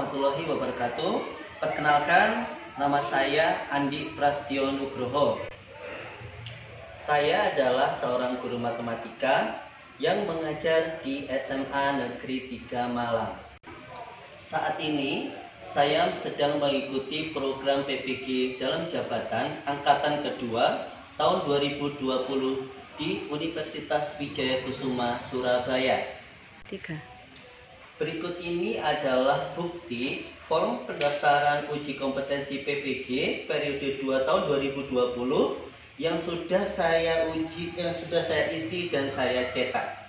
warahmatullahi wabarakatuh. Perkenalkan, nama saya Andi Prastio Nugroho. Saya adalah seorang guru matematika yang mengajar di SMA Negeri 3 Malang. Saat ini saya sedang mengikuti program PPG dalam jabatan angkatan kedua tahun 2020 di Universitas Wijaya Kusuma, Surabaya. 3. Berikut ini adalah bukti form pendaftaran uji kompetensi PPG periode 2 tahun 2020 yang sudah saya uji, yang sudah saya isi dan saya cetak.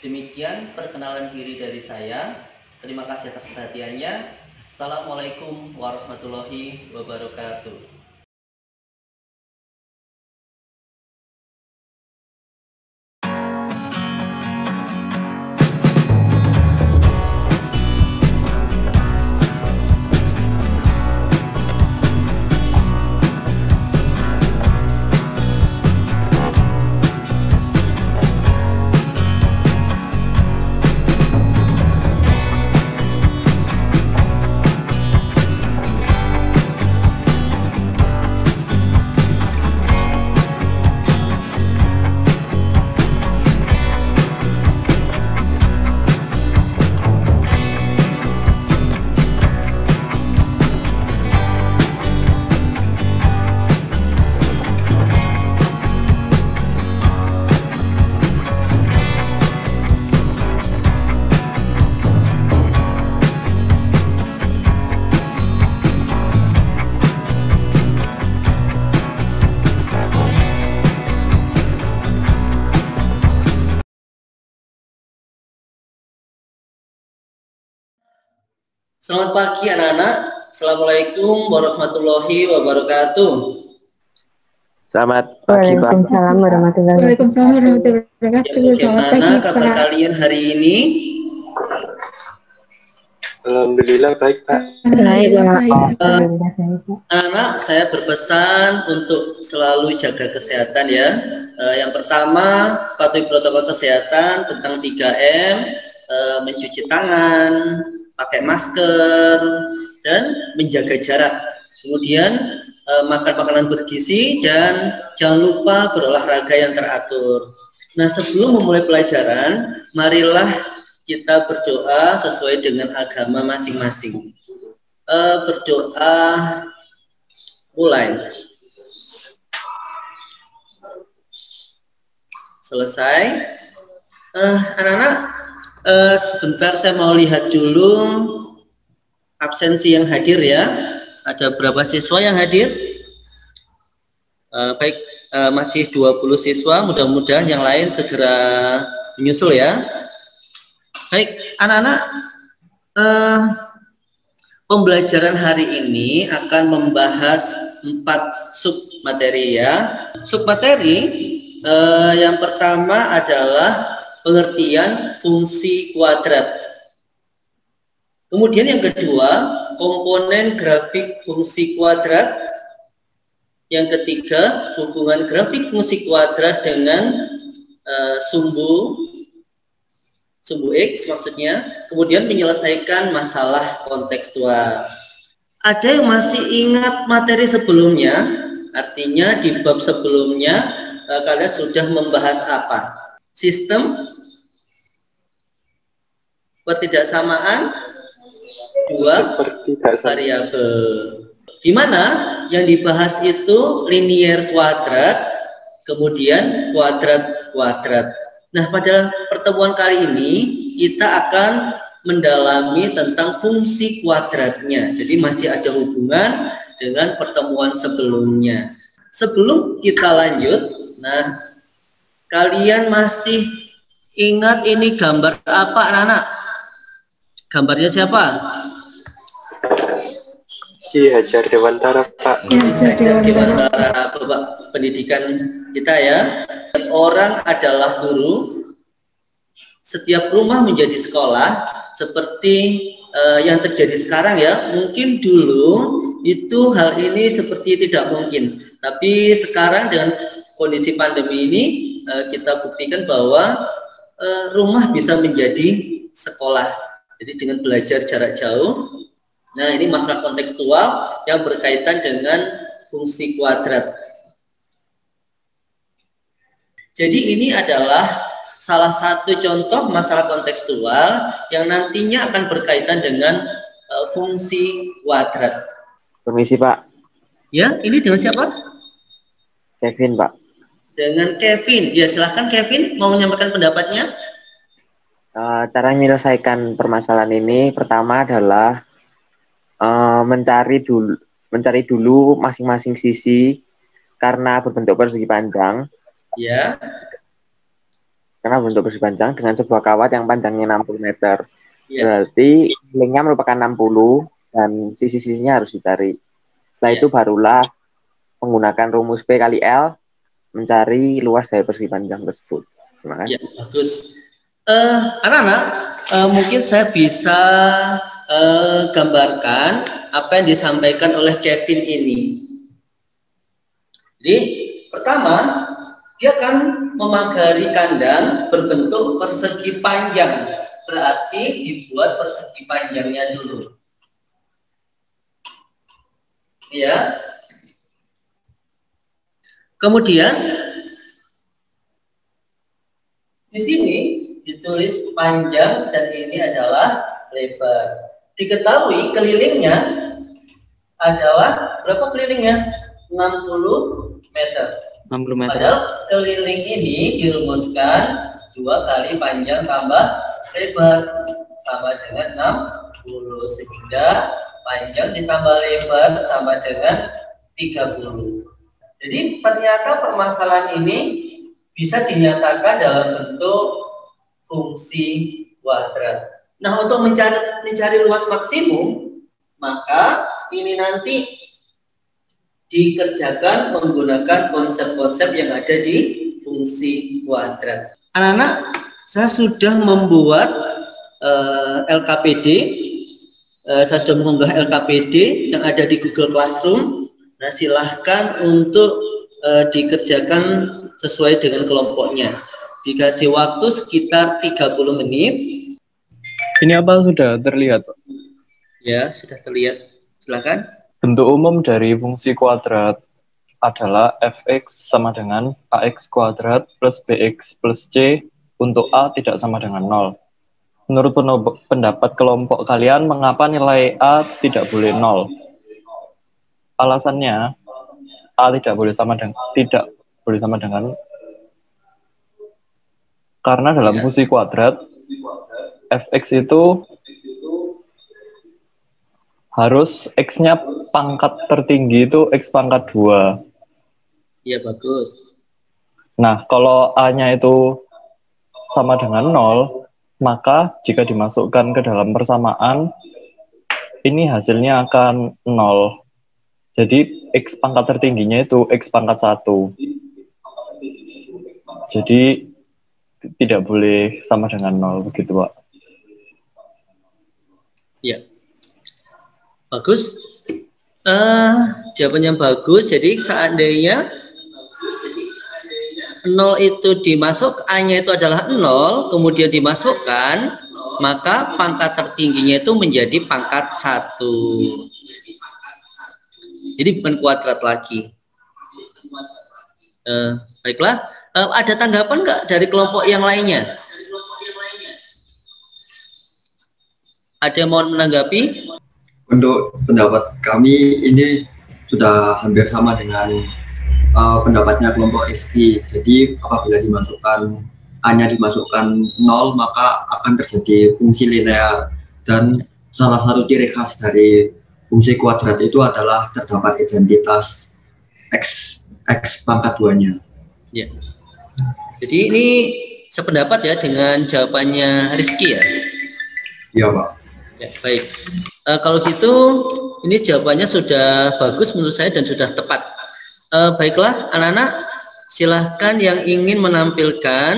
Demikian perkenalan diri dari saya. Terima kasih atas perhatiannya. Assalamualaikum warahmatullahi wabarakatuh. Selamat pagi anak-anak. Assalamualaikum warahmatullahi wabarakatuh. Selamat pagi Pak. Waalaikumsalam warahmatullahi wabarakatuh. Bagaimana kabar kalian hari ini? Alhamdulillah baik Pak. Baik Pak. Anak-anak, saya berpesan untuk selalu jaga kesehatan ya. Yang pertama, patuhi protokol kesehatan tentang 3M, mencuci tangan, pakai masker, dan menjaga jarak. Kemudian makan makanan bergizi dan jangan lupa berolahraga yang teratur. Nah, sebelum memulai pelajaran, marilah kita berdoa sesuai dengan agama masing-masing. Berdoa mulai. Selesai. Anak-anak, sebentar saya mau lihat dulu absensi yang hadir ya. Ada berapa siswa yang hadir? Baik, masih 20 siswa, mudah-mudahan yang lain segera menyusul ya. Baik, anak-anak, pembelajaran hari ini akan membahas 4 submateri ya. Submateri yang pertama adalah pengertian fungsi kuadrat. Kemudian yang kedua, komponen grafik fungsi kuadrat. Yang ketiga, hubungan grafik fungsi kuadrat dengan sumbu X maksudnya. Kemudian menyelesaikan masalah kontekstual. Ada yang masih ingat materi sebelumnya? Artinya di bab sebelumnya kalian sudah membahas apa? Sistem pertidaksamaan dua variabel, di mana yang dibahas itu linier kuadrat, kemudian kuadrat. Nah, pada pertemuan kali ini kita akan mendalami tentang fungsi kuadratnya. Jadi masih ada hubungan dengan pertemuan sebelumnya. Sebelum kita lanjut, nah, kalian masih ingat ini gambar apa anak-anak? Gambarnya siapa? Ki Hajar Dewantara Pak. Hajar Dewantara, Bapak pendidikan kita ya. Orang adalah guru. Setiap rumah menjadi sekolah. Seperti yang terjadi sekarang ya. Mungkin dulu itu hal ini seperti tidak mungkin. Tapi sekarang dengan kondisi pandemi ini kita buktikan bahwa rumah bisa menjadi sekolah. Jadi dengan belajar jarak jauh. Nah, ini masalah kontekstual yang berkaitan dengan fungsi kuadrat. Jadi ini adalah salah satu contoh masalah kontekstual yang nantinya akan berkaitan dengan fungsi kuadrat. Permisi, Pak. Ya, ini dengan siapa? Kevin, Pak. Dengan Kevin. Ya, silahkan Kevin mau menyampaikan pendapatnya. Cara menyelesaikan permasalahan ini pertama adalah mencari dulu masing-masing sisi karena berbentuk persegi panjang. Ya. Karena berbentuk persegi panjang dengan sebuah kawat yang panjangnya 60 meter. Ya. Berarti lengkapnya merupakan 60 dan sisi-sisinya harus dicari. Setelah itu barulah menggunakan rumus P kali L mencari luas dari persegi panjang tersebut. Terima kasih. Ya, bagus. Anak-anak, mungkin saya bisa gambarkan apa yang disampaikan oleh Kevin ini. Jadi, pertama, dia akan memagari kandang berbentuk persegi panjang. Berarti dibuat persegi panjangnya dulu. Ya. Kemudian di sini ditulis panjang dan ini adalah lebar. Diketahui kelilingnya adalah berapa kelilingnya? 60 meter. 60 meter. Padahal keliling ini dirumuskan 2 kali panjang tambah lebar sama dengan 60, sehingga panjang ditambah lebar sama dengan 30. Jadi ternyata permasalahan ini bisa dinyatakan dalam bentuk fungsi kuadrat. Nah, untuk mencari luas maksimum, maka ini nanti dikerjakan menggunakan konsep-konsep yang ada di fungsi kuadrat. Anak-anak, saya sudah membuat LKPD. Saya sudah mengunggah LKPD yang ada di Google Classroom. Nah, silahkan untuk dikerjakan sesuai dengan kelompoknya. Dikasih waktu sekitar 30 menit. Ini apa sudah terlihat, Pak? Ya, sudah terlihat. Silakan. Bentuk umum dari fungsi kuadrat adalah fx sama dengan ax kuadrat plus bx plus c untuk a tidak sama dengan 0. Menurut pendapat kelompok kalian, mengapa nilai a tidak boleh 0? Alasannya, a tidak boleh sama dengan karena dalam fungsi kuadrat fx itu harus x-nya pangkat tertinggi itu x pangkat 2. Iya, bagus. Nah, kalau a-nya itu sama dengan 0, maka jika dimasukkan ke dalam persamaan, ini hasilnya akan 0. Jadi x pangkat tertingginya itu x pangkat 1. Jadi tidak boleh sama dengan 0, begitu, Pak. Ya, bagus. Jawaban yang bagus. Jadi seandainya 0 itu dimasuk, A-nya itu adalah 0, kemudian dimasukkan, maka pangkat tertingginya itu menjadi pangkat 1. Jadi bukan kuadrat lagi. Baiklah, ada tanggapan nggak dari kelompok yang lainnya? Ada yang mau menanggapi? Untuk pendapat kami ini sudah hampir sama dengan pendapatnya kelompok SI. Jadi apabila A-nya dimasukkan 0, maka akan terjadi fungsi linear. Dan salah satu ciri khas dari fungsi kuadrat itu adalah terdapat identitas X pangkat 2-nya. Ya. Jadi ini sependapat ya dengan jawabannya Rizky ya? Iya, Pak. Ya, baik. Kalau gitu, ini jawabannya sudah bagus menurut saya dan sudah tepat. Baiklah, anak-anak, silahkan yang ingin menampilkan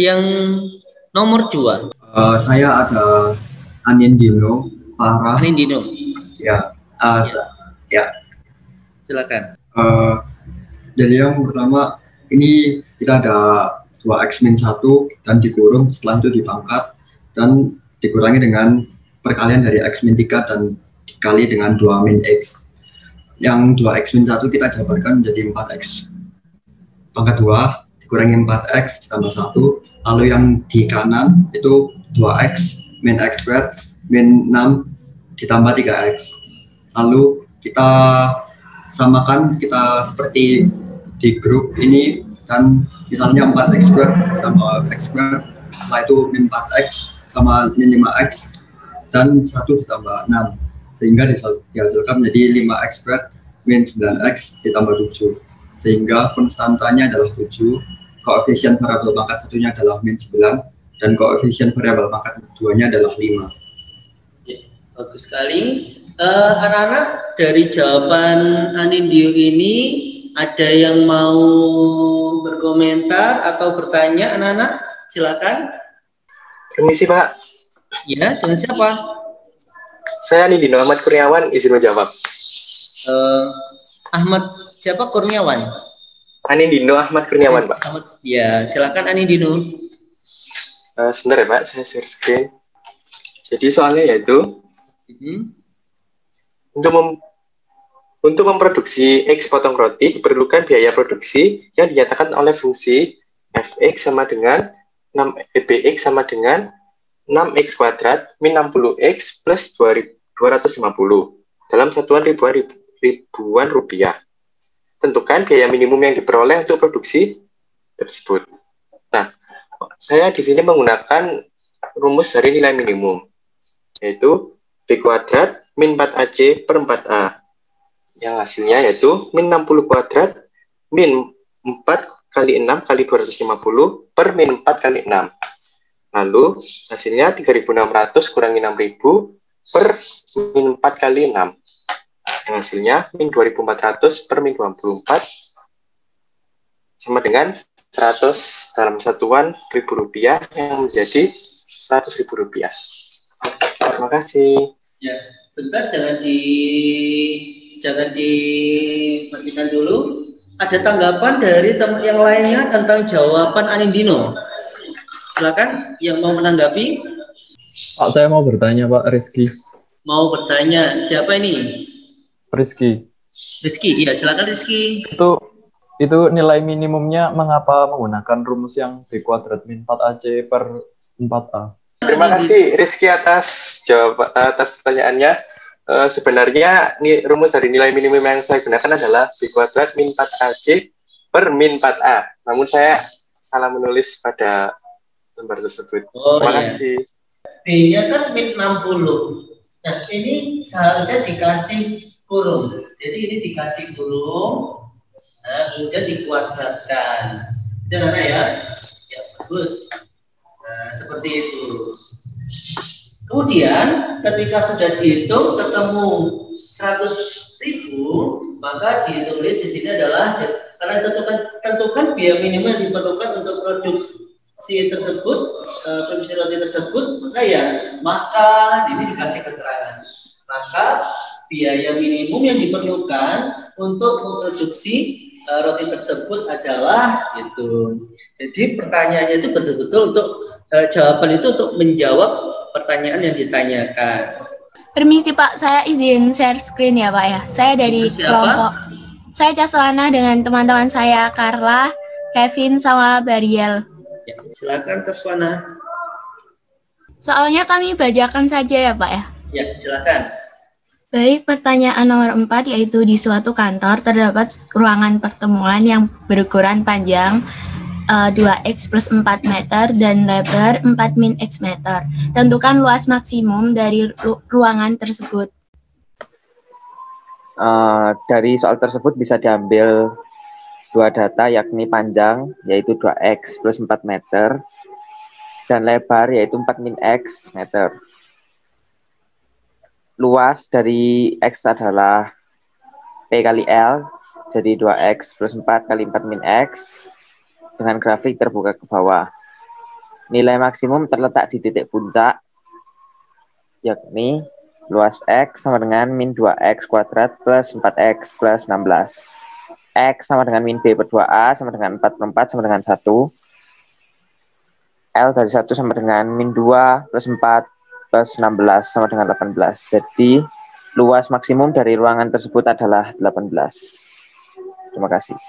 yang nomor 2. Saya ada Anindino, Farah. Anindino. Ya, Ya. Silakan. jadi yang pertama ini kita ada 2x min 1 dan dikurung, setelah itu dipangkat dan dikurangi dengan perkalian dari x min 3 dan dikali dengan 2 min x. Yang 2x min 1 kita jabarkan menjadi 4x pangkat 2 dikurangi 4x ditambah 1, lalu yang di kanan itu 2x min x squared min 6 ditambah 3x. Lalu kita samakan, kita seperti di grup ini, dan misalnya 4x squared ditambah x squared, setelah itu min 4x sama min 5x dan 1 ditambah 6, sehingga dihasilkan menjadi 5x squared min 9x ditambah 7, sehingga konstantanya adalah 7, koefisien variabel pangkat satunya adalah min 9, dan koefisien variabel pangkat keduanya adalah 5. Ya, bagus sekali. Anak-anak, dari jawaban Anindyo ini ada yang mau berkomentar atau bertanya? Anak-anak, silakan. Permisi Pak. Ya, dengan siapa? Saya Anindino Ahmad Kurniawan, izin menjawab. Ahmad siapa? Kurniawan? Anindino Ahmad Kurniawan Pak. Ahmad, ya, silakan Anindino. Sebentar ya Pak, saya share screen. Jadi soalnya yaitu untuk memproduksi X potong roti diperlukan biaya produksi yang dinyatakan oleh fungsi fx sama dengan 6bx sama dengan 6x kuadrat min 60x plus 250 dalam satuan ribuan rupiah. Tentukan biaya minimum yang diperoleh untuk produksi tersebut. Nah, saya di sini menggunakan rumus dari nilai minimum, yaitu B kuadrat min 4AC per 4A. Yang hasilnya yaitu min 60 kuadrat min 4 kali 6 kali 250 per min 4 kali 6. Lalu hasilnya 3.600 kurangi 6.000 per min 4 kali 6. Yang hasilnya min 2.400 per min 24 sama dengan 100 dalam satuan ribu rupiah yang menjadi 100.000 rupiah. Terima kasih. Ya, sebentar, jangan dimatikan dulu. Ada tanggapan dari teman yang lainnya tentang jawaban Anindino? Silakan yang mau menanggapi. Pak, saya mau bertanya Pak, Rizky. Mau bertanya, siapa ini? Rizky. Rizky, iya silakan Rizky. Itu nilai minimumnya mengapa menggunakan rumus yang B kuadrat min 4AC per 4A? Terima kasih Rizky atas pertanyaannya. Sebenarnya rumus dari nilai minimum yang saya gunakan adalah B kuadrat min 4AC per min 4A. Namun saya salah menulis pada lembar tersebut. Terima kasih. B-nya kan min 60. Nah, ini seharusnya dikasih kurung. Jadi ini dikasih kurung, nah, kemudian dikuadratkan. Jangan ya? Ya, bagus. Nah, seperti itu. Kemudian ketika sudah dihitung ketemu 100.000, maka ditulis di sini adalah karena tentukan biaya minimum yang diperlukan untuk produksi tersebut, produksi roti tersebut, maka ini dikasih keterangan. Maka biaya minimum yang diperlukan untuk memproduksi roti tersebut adalah itu. Jadi pertanyaannya itu betul-betul untuk jawaban itu untuk menjawab pertanyaan yang ditanyakan. Permisi Pak, saya izin share screen ya Pak ya. Saya dari kelompok. Saya Caslana dengan teman-teman saya Carla, Kevin, sama Bariel. Ya, silakan Caslana. Soalnya kami bacakan saja ya Pak ya. Ya, silakan. Baik, pertanyaan nomor 4 yaitu di suatu kantor terdapat ruangan pertemuan yang berukuran panjang 2x plus 4 meter dan lebar 4 min x meter. Tentukan luas maksimum dari ruangan tersebut. Dari soal tersebut bisa diambil dua data, yakni panjang yaitu 2x plus 4 meter dan lebar yaitu 4 min x meter. Luas dari x adalah P kali L, jadi 2x plus 4 kali 4 min x, dengan grafik terbuka ke bawah. Nilai maksimum terletak di titik puncak, yakni luas x sama dengan min 2x kuadrat plus 4x plus 16. X sama dengan min B per 2A sama dengan 4 per 4 sama dengan 1. L dari 1 sama dengan min 2 plus 4 plus 16 sama dengan 18. Jadi luas maksimum dari ruangan tersebut adalah 18. Terima kasih.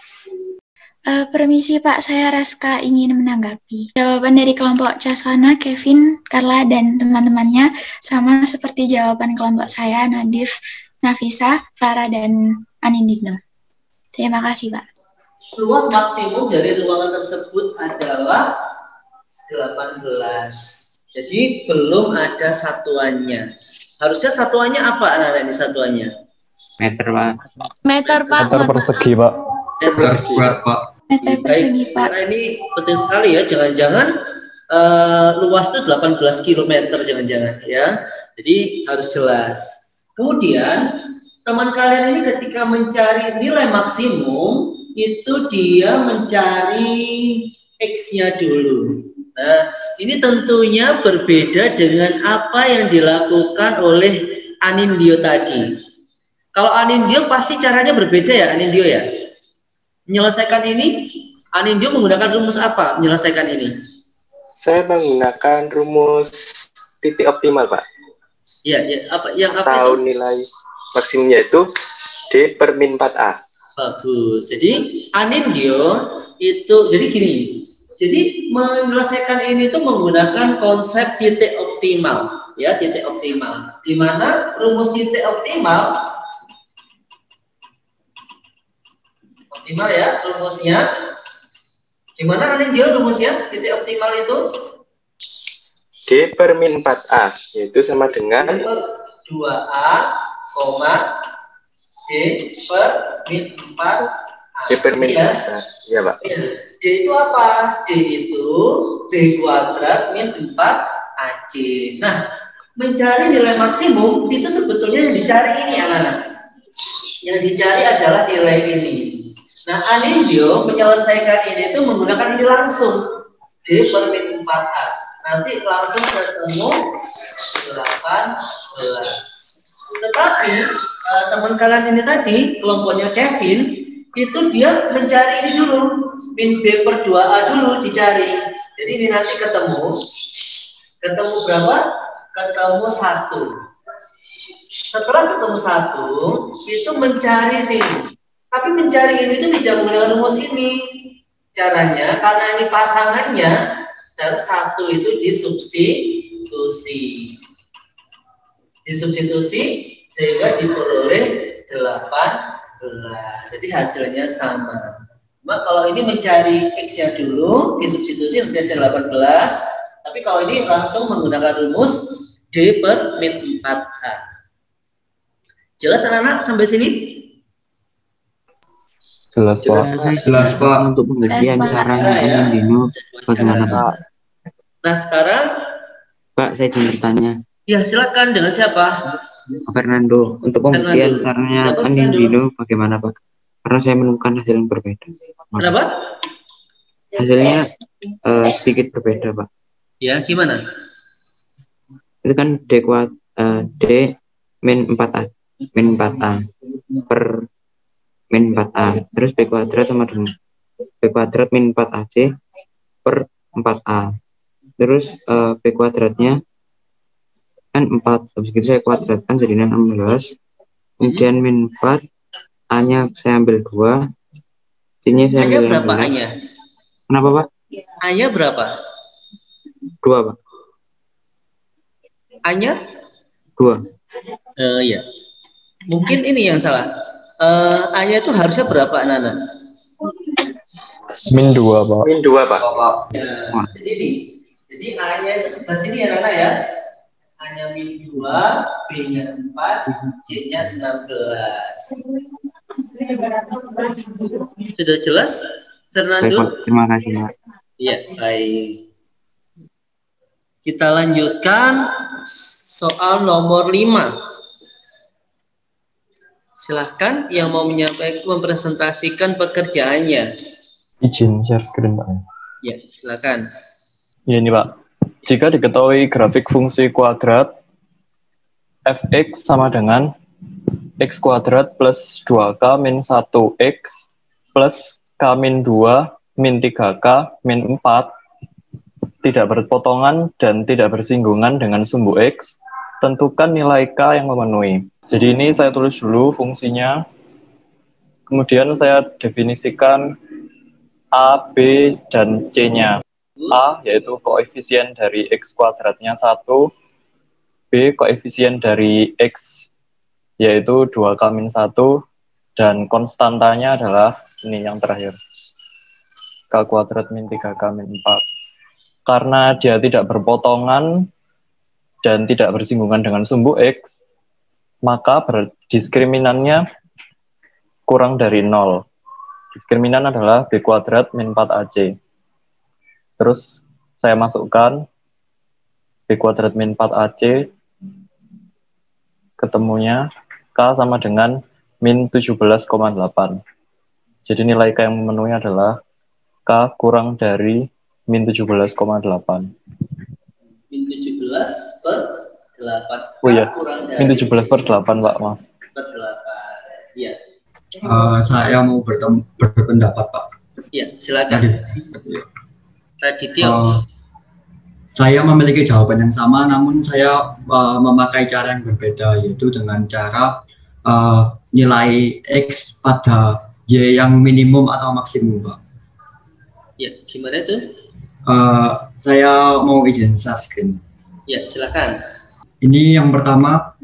Permisi Pak, saya Raska ingin menanggapi. Jawaban dari kelompok Caswana, Kevin, Carla, dan teman-temannya sama seperti jawaban kelompok saya, Nadif, Nafisa, Farah, dan Anindino. Terima kasih Pak. Luas maksimum dari ruangan tersebut adalah 18. Jadi belum ada satuannya. Harusnya satuannya apa anak-anak ini satuannya? Meter Pak. Meter Pak. Meter persegi Pak. Meter persegi Pak. Meter persegi Pak. Karena ini penting sekali ya, jangan-jangan luas itu 18 km jangan-jangan ya. Jadi harus jelas. Kemudian teman kalian ini ketika mencari nilai maksimum itu dia mencari X-nya dulu. Nah, ini tentunya berbeda dengan apa yang dilakukan oleh Anindyo tadi. Kalau Anindyo pasti caranya berbeda ya Anindyo ya. Menyelesaikan ini, Anindyo menggunakan rumus apa menyelesaikan ini? Saya menggunakan rumus titik optimal, Pak. Iya, ya, apa yang apa Tahu itu? nilai maksimumnya itu D per min 4A. Bagus. Jadi Anindyo itu jadi gini. Jadi menyelesaikan ini itu menggunakan konsep titik optimal, ya, titik optimal. Di mana rumus titik optimal ya rumusnya. Gimana Anindyo rumusnya titik optimal itu? D per min 4A, yaitu sama dengan D per 2A, D per min 4A. D per min 4A. Iya, Pak. D itu apa? D itu B kuadrat min 4AC. Nah, mencari nilai maksimum itu sebetulnya yang dicari ini anak-anak. Yang dicari adalah nilai ini. Nah, Anindyo menyelesaikan ini itu menggunakan ini langsung. D per min 4A. Nanti langsung ketemu 18. Tetapi teman kalian ini tadi, kelompoknya Kevin, itu dia mencari ini dulu. Min B per 2A dulu dicari. Jadi ini nanti ketemu berapa? Ketemu 1. Setelah ketemu 1, itu mencari sini. Tapi mencari ini itu tidak menggunakan rumus ini. Caranya, karena ini pasangannya, dan 1 itu disubstitusi sehingga diperoleh 18. Jadi hasilnya sama. Cuma kalau ini mencari X-nya dulu, disubstitusi nanti hasil 18. Tapi kalau ini langsung menggunakan rumus D per min 4A. Jelas anak-anak sampai sini? Jelas Pak. Jelas Pak. Untuk pengertian caranya Anindino bagaimana Pak? Nah sekarang Pak, saya ingin bertanya. Ya silakan, dengan siapa? Pak Fernando. Untuk pengertian caranya Anindino bagaimana Pak? Karena saya menemukan hasil yang berbeda. Kenapa? Hasilnya sedikit berbeda Pak. Ya gimana? Itu kan D min 4A per min 4A. Terus B kuadrat sama dengan B kuadrat min 4AC per 4A. Terus B kuadratnya kan 4. Habis itu saya kuadratkan jadi 16. Kemudian min 4, A-nya saya ambil 2. Sini saya ambil berapa A-nya? Kenapa Pak? A-nya berapa? 2 Pak. A-nya? 2. Iya. Mungkin ini yang salah. A-nya itu harusnya berapa anak-anak? Min 2 Pak. Min 2 Pak. Ya, jadi ini. Jadi A-nya itu sebelah sini ya anak ya. A-nya min 2, B-nya 4, C-nya 16. Sudah jelas, Fernando? Baik, terima kasih Pak. Iya, baik. Kita lanjutkan soal nomor 5. Silahkan yang mau menyampaikan, mempresentasikan pekerjaannya. Izin share screen Pak. Ya, silakan. Ya ini Pak. Jika diketahui grafik fungsi kuadrat fx sama dengan x kuadrat plus 2k min 1x plus K min 2 min 3K min 4 tidak berpotongan dan tidak bersinggungan dengan sumbu X, tentukan nilai K yang memenuhi. Jadi ini saya tulis dulu fungsinya, kemudian saya definisikan A, B, dan C-nya. A yaitu koefisien dari X kuadratnya 1, B koefisien dari X yaitu 2K-1, dan konstantanya adalah ini yang terakhir, K kuadrat min 3K-4. Karena dia tidak berpotongan dan tidak bersinggungan dengan sumbu X, maka diskriminan kurang dari 0. Diskriminan adalah B kuadrat min 4AC. Terus saya masukkan B kuadrat min 4AC, ketemunya K sama dengan min 17,8. Jadi nilai K yang memenuhi adalah K kurang dari min 17,8. Min 17 per 8. Oh iya, min 17 per 8, Pak, maaf. Per 8, iya. Saya mau berpendapat, Pak. Iya, silakan. Radityo. Saya memiliki jawaban yang sama, namun saya memakai cara yang berbeda, yaitu dengan cara nilai X pada Y yang minimum atau maksimum, Pak. Ya, gimana itu? Saya mau izin share screen. Ya, silakan. Ini yang pertama,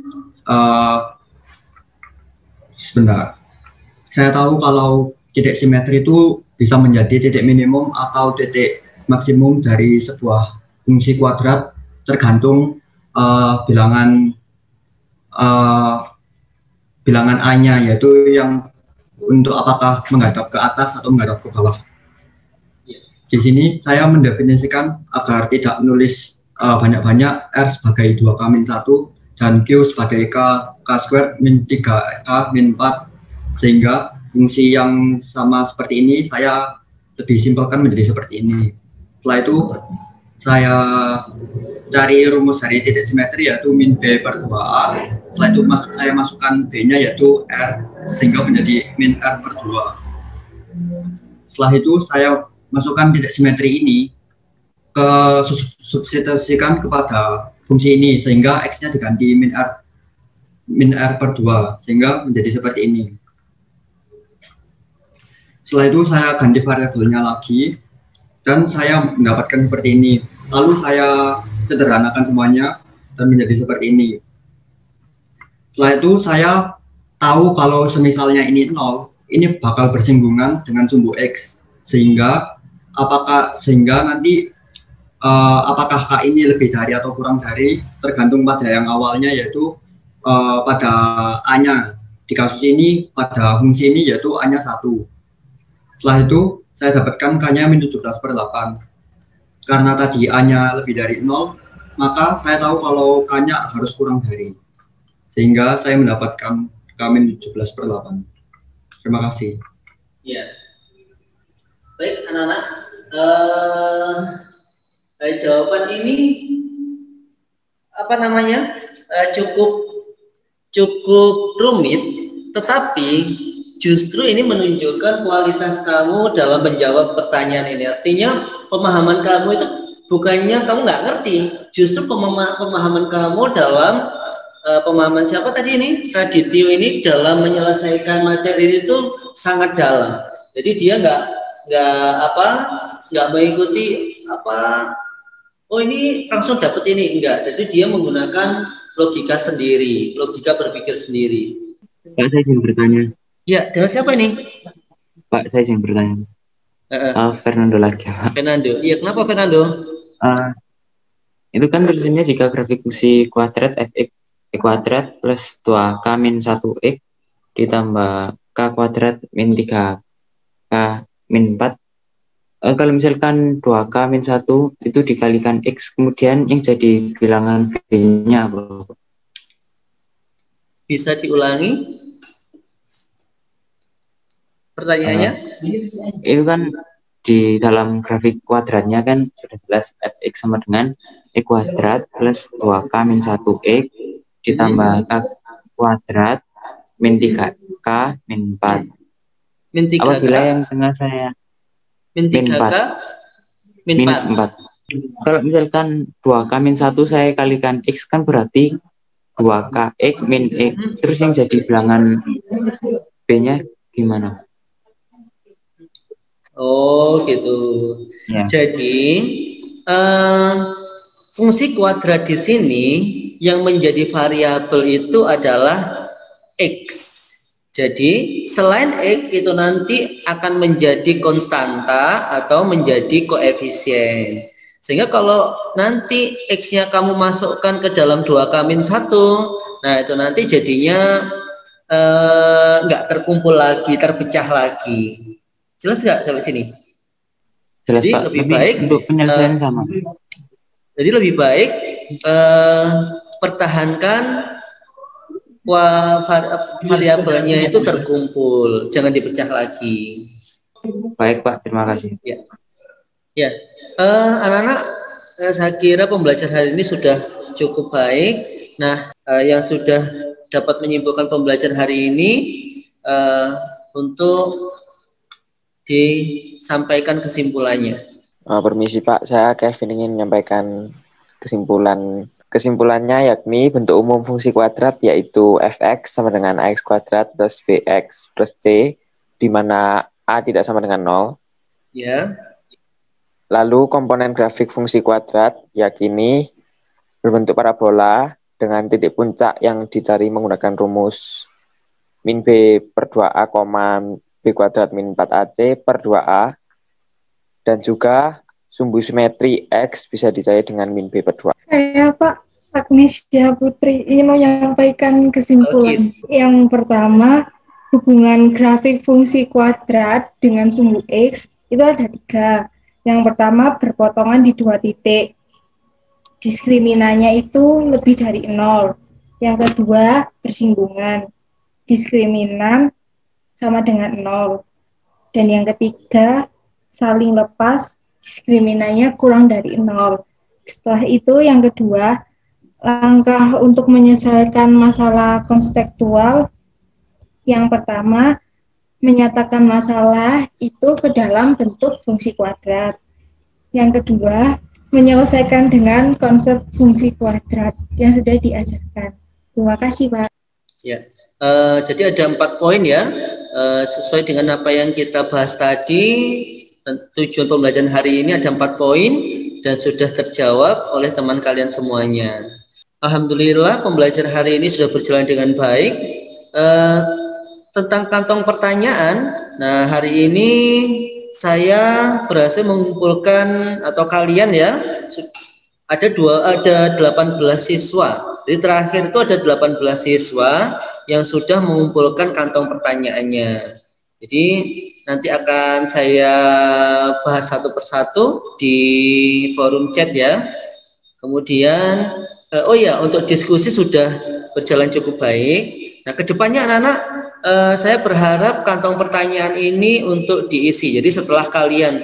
sebentar. Saya tahu kalau titik simetri itu bisa menjadi titik minimum atau titik maksimum dari sebuah fungsi kuadrat, tergantung bilangan A-nya, yaitu yang untuk apakah menghadap ke atas atau menghadap ke bawah. Di sini saya mendefinisikan agar tidak menulis banyak-banyak R sebagai 2K-1 dan Q sebagai K squared min 3K min 4, sehingga fungsi yang sama seperti ini saya lebih simpelkan menjadi seperti ini. Setelah itu saya cari rumus dari titik simetri, yaitu min B per 2A. Setelah itu saya masukkan B-nya yaitu R, sehingga menjadi min R per 2. Setelah itu saya masukkan titik simetri ini ke substitusikan kepada fungsi ini, sehingga X-nya diganti min R per 2, sehingga menjadi seperti ini. Setelah itu saya ganti variabelnya lagi, dan saya mendapatkan seperti ini. Lalu saya sederhanakan semuanya dan menjadi seperti ini. Setelah itu saya tahu kalau semisalnya ini 0, ini bakal bersinggungan dengan sumbu X, sehingga nanti apakah K ini lebih dari atau kurang dari tergantung pada yang awalnya, yaitu pada A-nya. Di kasus ini pada fungsi ini yaitu A-nya 1. Setelah itu saya dapatkan K-nya min 17 per 8. Karena tadi A-nya lebih dari 0, maka saya tahu kalau K-nya harus kurang dari, sehingga saya mendapatkan K min 17 per 8. Terima kasih. Ya. Baik, anak-anak, jawaban ini apa namanya cukup rumit, tetapi justru ini menunjukkan kualitas kamu dalam menjawab pertanyaan ini. Artinya pemahaman kamu itu bukannya kamu nggak ngerti, justru pemahaman kamu dalam pemahaman siapa tadi ini, Radityo ini, dalam menyelesaikan materi itu sangat dalam. Jadi dia nggak mengikuti oh ini langsung dapat ini, enggak. Jadi dia menggunakan logika sendiri, logika berpikir sendiri. Pak, saya ingin bertanya. Ya, dengan siapa ini? Pak, saya ingin bertanya. Fernando lagi, Pak. Fernando. Iya, kenapa Fernando? Itu kan tulisannya jika grafik fungsi kuadrat fx kuadrat plus 2k min 1x ditambah k kuadrat min 3k min 4. Kalau misalkan 2k min 1 itu dikalikan x, kemudian yang jadi bilangan b-nya apa? Bisa diulangi pertanyaannya? Itu kan di dalam grafik kuadratnya kan sudah jelas fx sama dengan e kuadrat plus 2k min 1x ditambah k kuadrat min 3k min 4. Min 3K. Apabila yang tengah saya min 3K, min 4. 4. Kalau misalkan 2K min 1 saya kalikan X kan berarti 2K X min X. Terus yang jadi bilangan B-nya gimana? Oh gitu. Ya. Jadi fungsi kuadrat di sini yang menjadi variabel itu adalah X. Jadi selain X itu nanti akan menjadi konstanta atau menjadi koefisien. Sehingga kalau nanti X-nya kamu masukkan ke dalam 2K-1, nah itu nanti jadinya nggak terkumpul lagi, terpecah lagi. Jelas nggak sampai sini? Jelas, jadi Pak. lebih Tapi baik untuk penyelesaian sama. Jadi lebih baik pertahankan variabelnya itu terkumpul, jangan dipecah lagi. Baik Pak, terima kasih. Ya, ya. Anak-anak, saya kira pembelajaran hari ini sudah cukup baik. Nah, yang sudah dapat menyimpulkan pembelajaran hari ini untuk disampaikan kesimpulannya. Permisi Pak, saya Kevin ingin menyampaikan kesimpulannya yakni bentuk umum fungsi kuadrat yaitu fx sama dengan ax kuadrat plus bx plus c, di mana a tidak sama dengan 0. Ya. Lalu komponen grafik fungsi kuadrat yakini berbentuk parabola dengan titik puncak yang dicari menggunakan rumus min b per 2a, b kuadrat min 4ac per 2a, dan juga sumbu simetri X bisa dicari dengan min B per 2. Saya Pak Agnesia Putri ingin menyampaikan kesimpulan. Yang pertama, hubungan grafik fungsi kuadrat dengan sumbu X itu ada 3. Yang pertama berpotongan di 2 titik. Diskriminannya itu lebih dari 0. Yang kedua bersinggungan. Diskriminan sama dengan 0. Dan yang ketiga saling lepas, diskriminannya kurang dari 0. Setelah itu yang kedua, langkah untuk menyelesaikan masalah konseptual. Yang pertama, menyatakan masalah itu ke dalam bentuk fungsi kuadrat. Yang kedua, menyelesaikan dengan konsep fungsi kuadrat yang sudah diajarkan. Terima kasih Pak. Ya, jadi ada 4 poin ya, sesuai dengan apa yang kita bahas tadi. Tujuan pembelajaran hari ini ada 4 poin dan sudah terjawab oleh teman kalian semuanya. Alhamdulillah pembelajaran hari ini sudah berjalan dengan baik. Tentang kantong pertanyaan, nah hari ini saya berhasil mengumpulkan atau kalian ya ada 18 siswa. Jadi terakhir itu ada 18 siswa yang sudah mengumpulkan kantong pertanyaannya. Jadi nanti akan saya bahas satu persatu di forum chat ya. Kemudian, oh ya, untuk diskusi sudah berjalan cukup baik. Nah, kedepannya anak-anak, saya berharap kantong pertanyaan ini untuk diisi. Jadi setelah kalian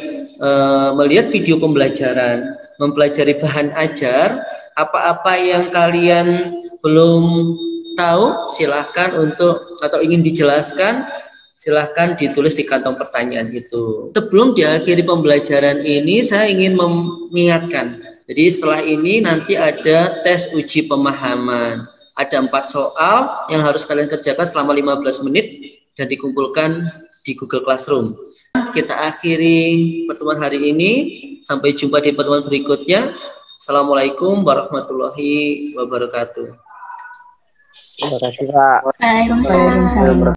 melihat video pembelajaran, mempelajari bahan ajar, apa-apa yang kalian belum tahu, silahkan untuk atau ingin dijelaskan, silahkan ditulis di kantong pertanyaan itu. Sebelum diakhiri pembelajaran ini, saya ingin mengingatkan. Jadi setelah ini nanti ada tes uji pemahaman. Ada 4 soal yang harus kalian kerjakan selama 15 menit dan dikumpulkan di Google Classroom. Kita akhiri pertemuan hari ini. Sampai jumpa di pertemuan berikutnya. Assalamualaikum warahmatullahi wabarakatuh. Terima kasih Pak. Waalaikumsalam.